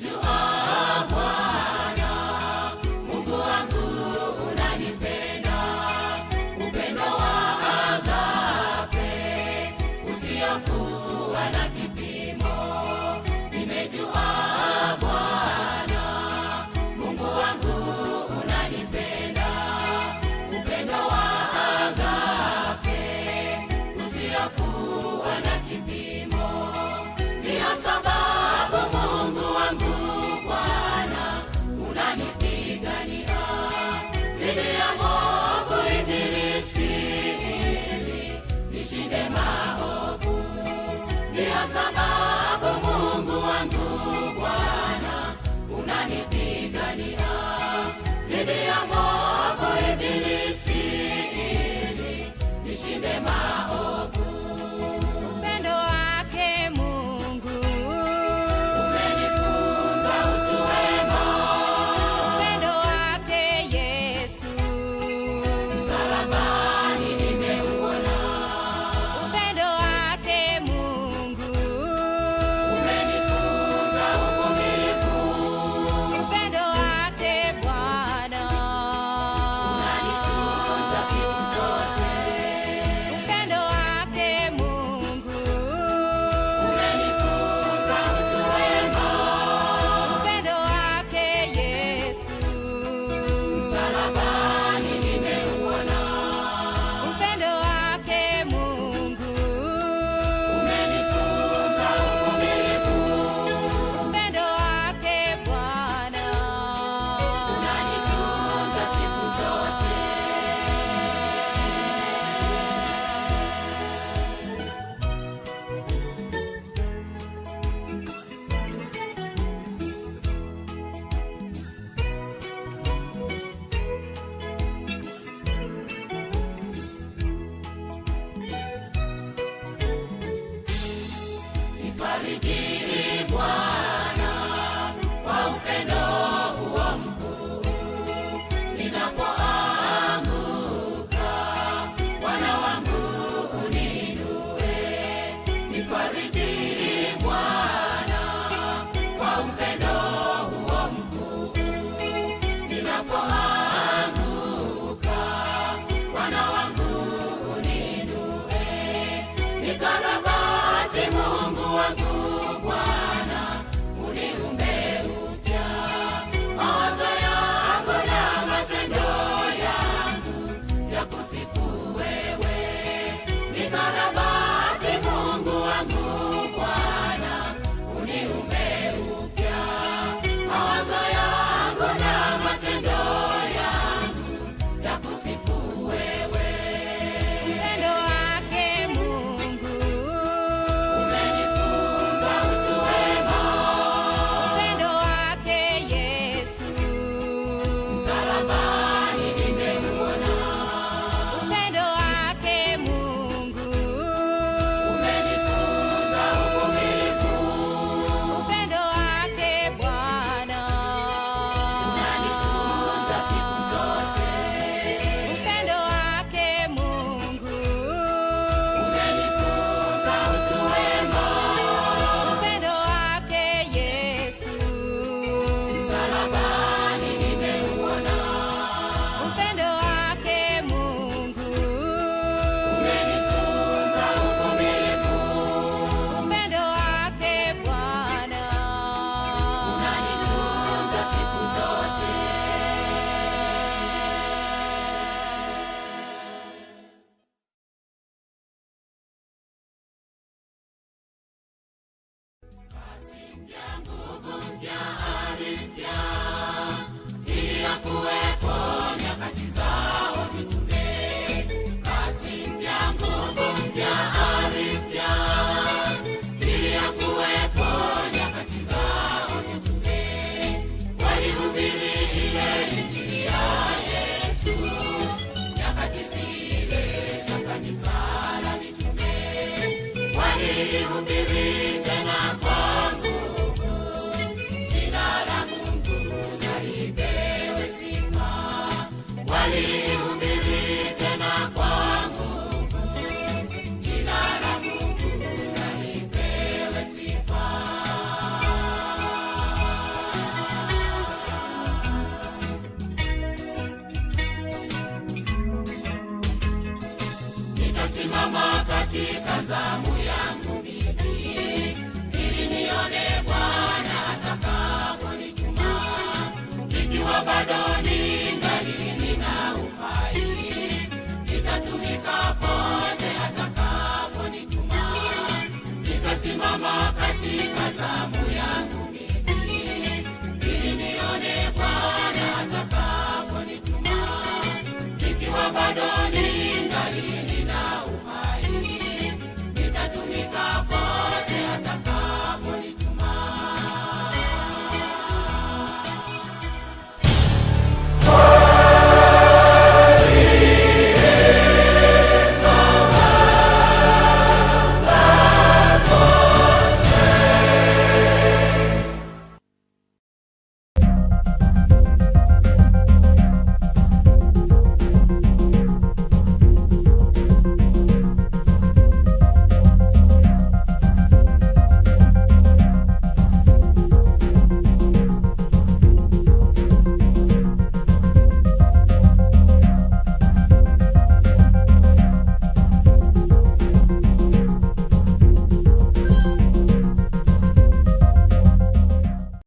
Nimejua Bwana Mungu wangu unanipenda, upendo wa agape usiokuwa na kipimo. Nimejua Bwana Mungu wangu unanipenda, upendo wa agape usiokuwa na kipimo. Ndiyo sababu Mungu wangu Bwana unanipigania dhidi ya mwovu ibilisi ili nishinde maovu. Ndiyo sababu Mungu wangu Bwana unanipigania dhidi ya mwovu ibilisi ili nishinde maovu. Upendo wake Mungu Umenifunza utu wema, upendo wake Yesu msalabani nimeuona. upendo wake Mungu Umenifunza uvumilivu, upendo wake Bwana unanitunza siku zote. upendo wake Mungu Umenifunza utu wema, upendo wake Yesu msalabani nimeuona. upendo wake Mungu Umenifunza uvumilivu, upendo wake Bwana unanitunza siku zote. Nifarijini Bwana kwa upendo huo mkuu, ninapoanguka Bwana wangu uninue. Nifarijini Bwana kwa upendo huo mkuu, ninapoanguka Bwana wangu uninue. Nikarabati Mungu wangu Bwana, uniumbe upya mawazo yangu na matendo yangu ya kusifu wewe. Nikarabati Mungu wangu Bwana, uniumbe upya mawazo yangu na matendo yangu ya kusifu wewe. upendo wake Mungu Umenifunza utu wema, upendo wake Yesu msalabani nimeuona. upendo wake Mungu Umenifunza uvumilivu, upendo wake Bwana unanitunza siku zote. upendo wake Mungu Umenifunza utu wema, upendo wake Yesu msalabani nimeuona. upendo wake Mungu Umenifunza uvumilivu, upendo wake Bwana unanitunza siku zote. Nguvu mpya, ari mpya,